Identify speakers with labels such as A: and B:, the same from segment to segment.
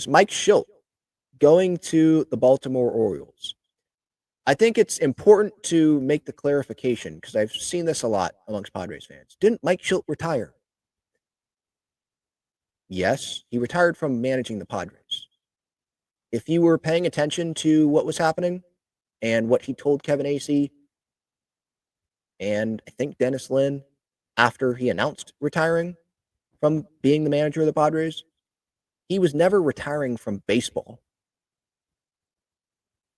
A: Mike Shildt going to the Baltimore Orioles. I think it's important to make the clarification because I've seen this a lot amongst Padres fans. Didn't Mike Shildt retire? Yes, he retired from managing the Padres. If you were paying attention to what was happening and what he told Kevin Acee and I think Dennis Lin after he announced retiring from being the manager of the Padres, he was never retiring from baseball.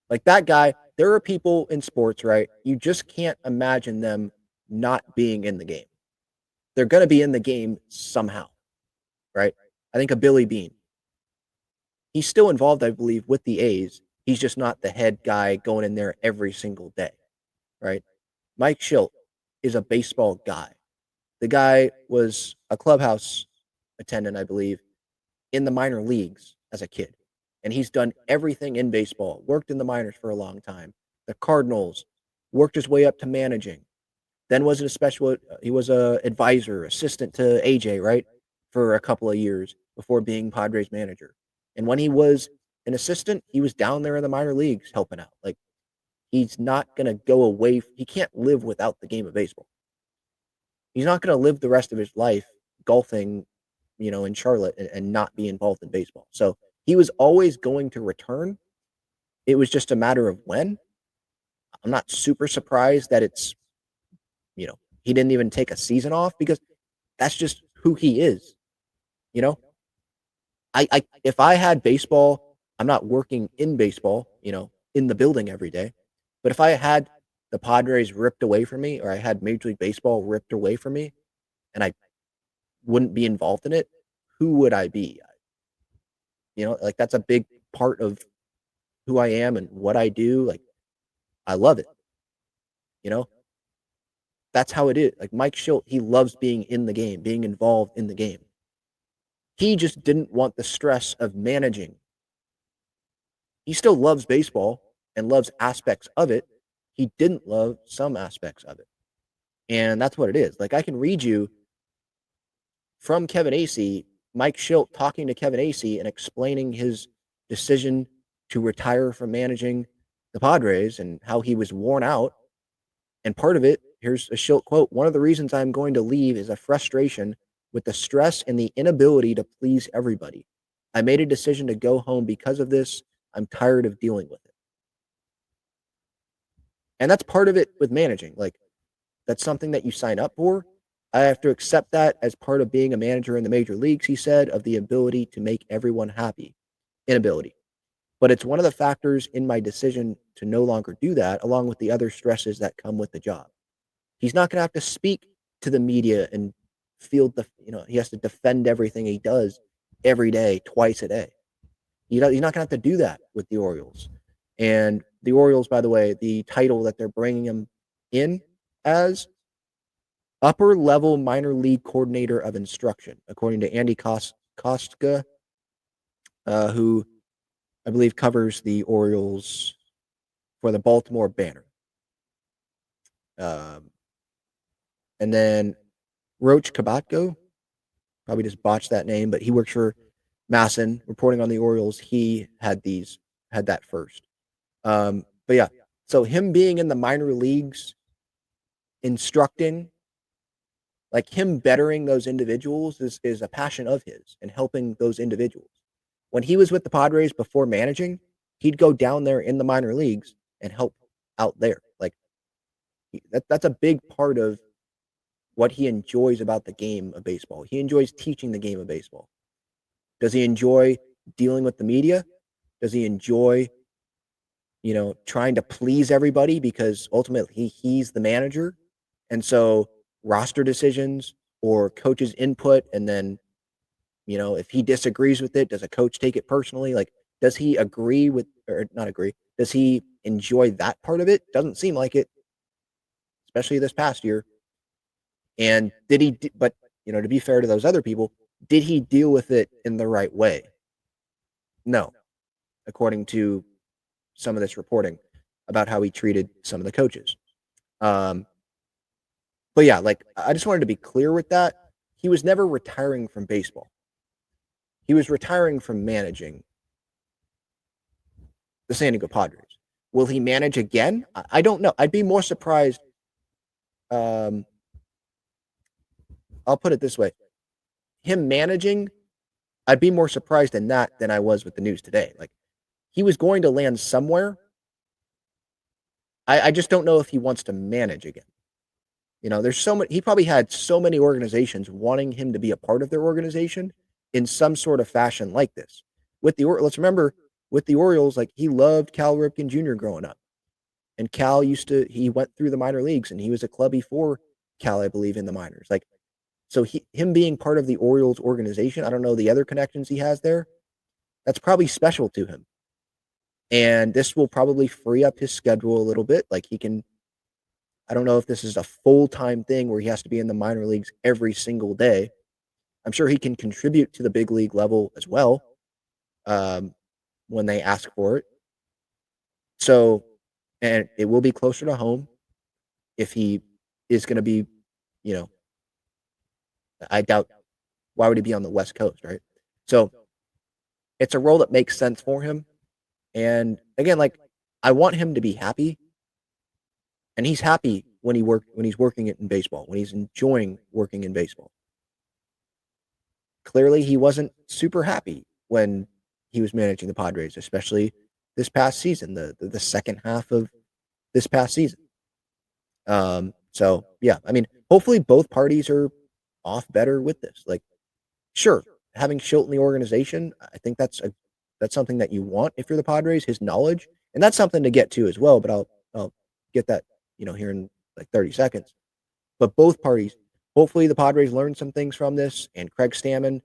A: Like that guy, there are people in sports, right? You just can't imagine them not being in the game. They're going to be in the game somehow, right? I think of Billy Beane. He's still involved, I believe, with the A's. He's just not the head guy going in there every single day, right? Mike Shildt is a baseball guy. The guy was a clubhouse attendant, I believe, in the minor leagues as a kid. And he's done everything in baseball, worked in the minors for a long time. The Cardinals, worked his way up to managing. Then was he was a advisor, assistant to AJ, right? For a couple of years before being Padres manager. And when he was an assistant, he was down there in the minor leagues helping out. Like he's not going to go away. He can't live without the game of baseball. He's not going to live the rest of his life golfing, in Charlotte and not be involved in baseball. So he was always going to return. It was just a matter of when. I'm not super surprised that he didn't even take a season off because that's just who he is. You know, I if I had baseball, I'm not working in baseball, in the building every day. But if I had the Padres ripped away from me or I had Major League Baseball ripped away from me and I wouldn't be involved in it, who would I be? Like that's a big part of who I am and what I do. Like I love it. You know, that's how it is. Like Mike Shildt, he loves being in the game, being involved in the game. He just didn't want the stress of managing. He still loves baseball and loves aspects of it. He didn't love some aspects of it. And that's what it is. Like I can read you from Kevin Acee, Mike Shildt talking to Kevin Acee and explaining his decision to retire from managing the Padres and how he was worn out. And part of it, here's a Shildt quote, "One of the reasons I'm going to leave is a frustration with the stress and the inability to please everybody. I made a decision to go home because of this. I'm tired of dealing with it." And that's part of it with managing. Like, that's something that you sign up for. I have to accept that as part of being a manager in the major leagues, he said, of the ability to make everyone happy. Inability. But it's one of the factors in my decision to no longer do that, along with the other stresses that come with the job. He's not going to have to speak to the media and he has to defend everything he does every day, twice a day. He's not going to have to do that with the Orioles. And the Orioles, by the way, the title that they're bringing him in as upper level minor league coordinator of instruction, according to Andy Kostka, who I believe covers the Orioles for the Baltimore Banner. And then Roach Kabatko, probably just botched that name, but he works for Masson, reporting on the Orioles. He had that first. But yeah, so him being in the minor leagues, instructing, like him bettering those individuals is a passion of his and helping those individuals. When he was with the Padres before managing, he'd go down there in the minor leagues and help out there. Like that's a big part of what he enjoys about the game of baseball. He enjoys teaching the game of baseball. Does he enjoy dealing with the media? Does he enjoy, trying to please everybody because ultimately he's the manager? And so roster decisions or coach's input, and then, if he disagrees with it, does a coach take it personally? Like, does he agree with, or not agree? Does he enjoy that part of it? Doesn't seem like it, especially this past year. And but, to be fair to those other people, did he deal with it in the right way? No, according to some of this reporting about how he treated some of the coaches. But yeah, like I just wanted to be clear with that. He was never retiring from baseball. he was retiring from managing the San Diego Padres. Will he manage again? I don't know. I'd be more surprised. Um, I'll put it this way: him managing, I'd be more surprised in that than I was with the news today. Like he was going to land somewhere. I just don't know if he wants to manage again. There's so many. He probably had so many organizations wanting him to be a part of their organization in some sort of fashion like this. Let's remember with the Orioles, like he loved Cal Ripken Jr. growing up, and Cal he went through the minor leagues and he was a clubby for Cal, I believe, in the minors. Like so, him being part of the Orioles organization, I don't know the other connections he has there. That's probably special to him, and this will probably free up his schedule a little bit. Like he can I don't know if this is a full-time thing where he has to be in the minor leagues every single day. I'm sure he can contribute to the big league level as well um, when they ask for it. So, and it will be closer to home if he is going to be, you know, I doubt why would he be on the West Coast, right? So it's a role that makes sense for him. And again, like I want him to be happy, and he's happy when he's working it in baseball, when he's enjoying working in baseball. Clearly, he wasn't super happy when he was managing the Padres, especially this past season, the second half of this past season. So yeah, I mean, hopefully both parties are off better with this. Like, sure, having Shildt in the organization, I think that's something that you want if you're the Padres, his knowledge, and that's something to get to as well. But I'll get that here in like 30 seconds. But both parties, hopefully the Padres learn some things from this, and Craig Stammen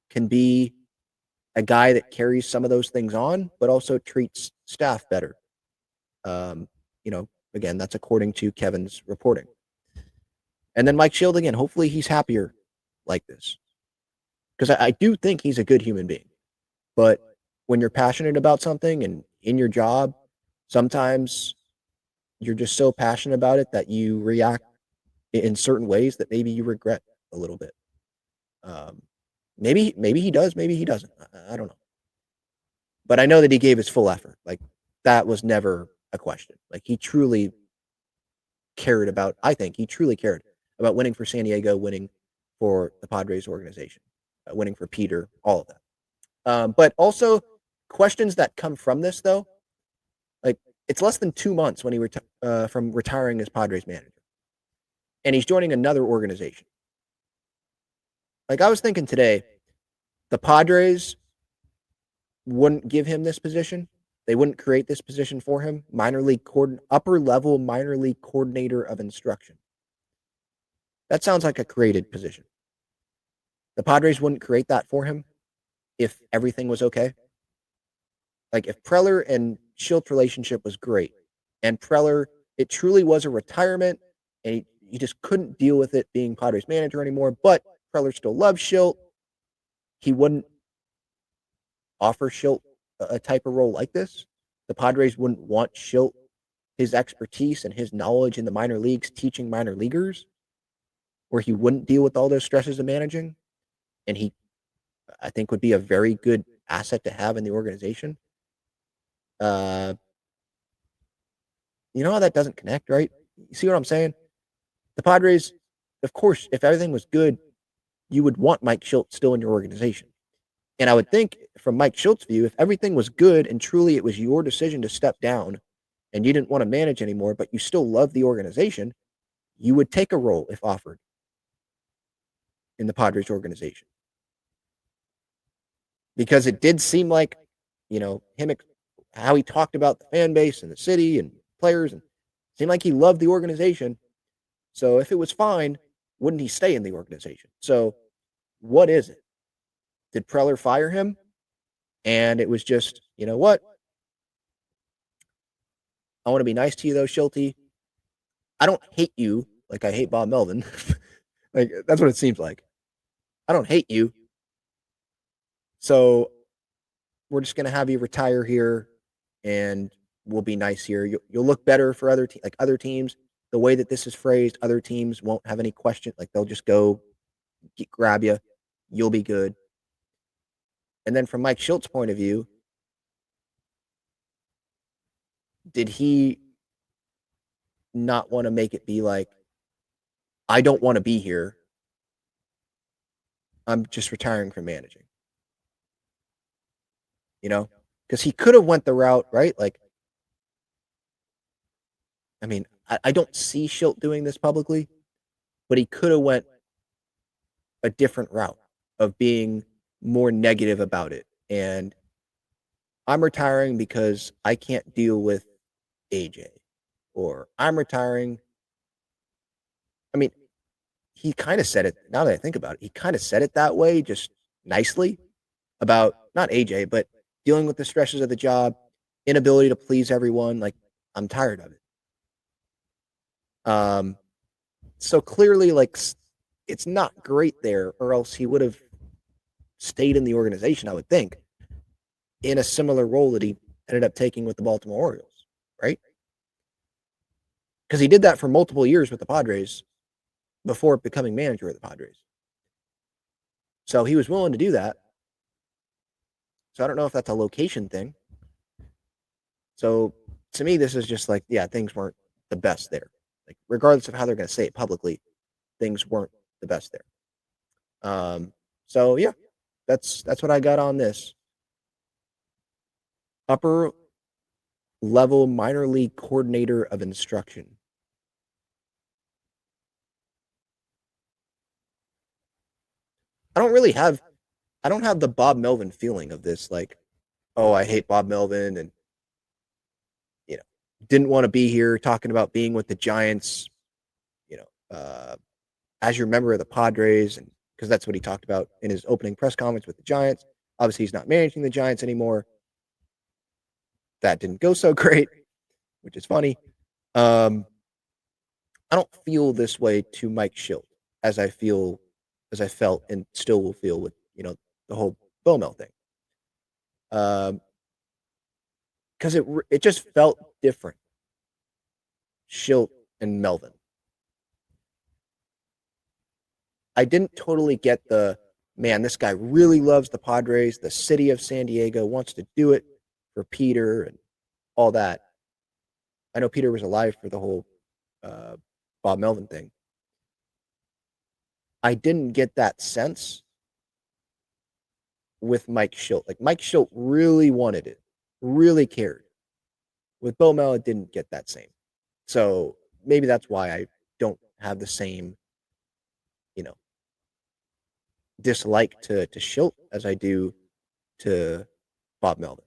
A: can be a guy that carries some of those things on, but also treats staff better. Um, again, that's according to Kevin's reporting. And then Mike Shildt again, hopefully he's happier like this. Because I do think he's a good human being. But when you're passionate about something and in your job, sometimes you're just so passionate about it that you react in certain ways that maybe you regret a little bit. Um, maybe he does, maybe he doesn't. I don't know. But I know that he gave his full effort. Like that was never a question. Like he truly cared about, I think he truly cared about winning for San Diego, winning for the Padres organization, winning for Peter, all of that. But also questions that come from this though, like it's less than 2 months when he from retiring as Padres manager, and he's joining another organization. Like I was thinking today, the Padres wouldn't give him this position. They wouldn't create this position for him. Upper level minor league coordinator of instruction. That sounds like a created position. The Padres wouldn't create that for him if everything was okay. Like if Preller and Shildt relationship was great, and Preller, it truly was a retirement, and he just couldn't deal with it being Padres manager anymore, but Preller still loves Shildt. He wouldn't offer Shildt a type of role like this. The Padres wouldn't want Shildt, his expertise and his knowledge in the minor leagues, teaching minor leaguers, where he wouldn't deal with all those stresses of managing. And he, I think, would be a very good asset to have in the organization. You know how that doesn't connect, right? You see what I'm saying? The Padres, of course, if everything was good, you would want Mike Shildt still in your organization. And I would think from Mike Shildt's view, if everything was good and truly it was your decision to step down and you didn't want to manage anymore, but you still love the organization, you would take a role if offered in the Padres organization. Because it did seem like, him, how he talked about the fan base and the city and players, and it seemed like he loved the organization. So if it was fine, wouldn't he stay in the organization? So what is it? Did Preller fire him? And it was just, you know what? I want to be nice to you though, Shilty. I don't hate you like I hate Bob Melvin. Like that's what it seems like. I don't hate you. So we're just gonna have you retire here, and we'll be nice here. You'll look better for other teams. The way that this is phrased, other teams won't have any question. Like they'll just go grab you. You'll be good. And then from Mike Shilt's point of view, did he not want to make it be like, I don't want to be here. I'm just retiring from managing, you know? Because he could have went the route, right? Like, I mean, I don't see Shildt doing this publicly, but he could have went a different route of being more negative about it. And I'm retiring because I can't deal with AJ. Or I'm retiring. I mean, he kind of said it, now that I think about it, he kind of said it that way, just nicely about not AJ, but dealing with the stresses of the job, inability to please everyone. Like, I'm tired of it. So clearly, like, it's not great there, or else he would have stayed in the organization, I would think, in a similar role that he ended up taking with the Baltimore Orioles, right? Because he did that for multiple years with the Padres before becoming manager of the Padres. So he was willing to do that. So I don't know if that's a location thing. So to me, this is just like, yeah, things weren't the best there. Like, regardless of how they're going to say it publicly, things weren't the best there. So yeah, that's what I got on this. Upper level minor league coordinator of instruction. I don't really have I don't have the Bob Melvin feeling of this, like, oh, I hate Bob Melvin and you know, didn't want to be here talking about being with the Giants, you know, as your member of the Padres, and because that's what he talked about in his opening press conference with the Giants. Obviously, he's not managing the Giants anymore. That didn't go so great, which is funny. Um, I don't feel this way to Mike Shildt as I felt and still will feel with the whole Bomel thing. Because it just felt different. Shildt and Melvin. I didn't totally get the man. This guy really loves the Padres. The city of San Diego wants to do it for Peter and all that. I know Peter was alive for the whole uh, Bob Melvin thing. I didn't get that sense with Mike Shildt. Like, Mike Shildt really wanted it, really cared. With Bo Mel, it didn't get that same. So maybe that's why I don't have the same, you know, dislike to Shildt as I do to Bob Melvin.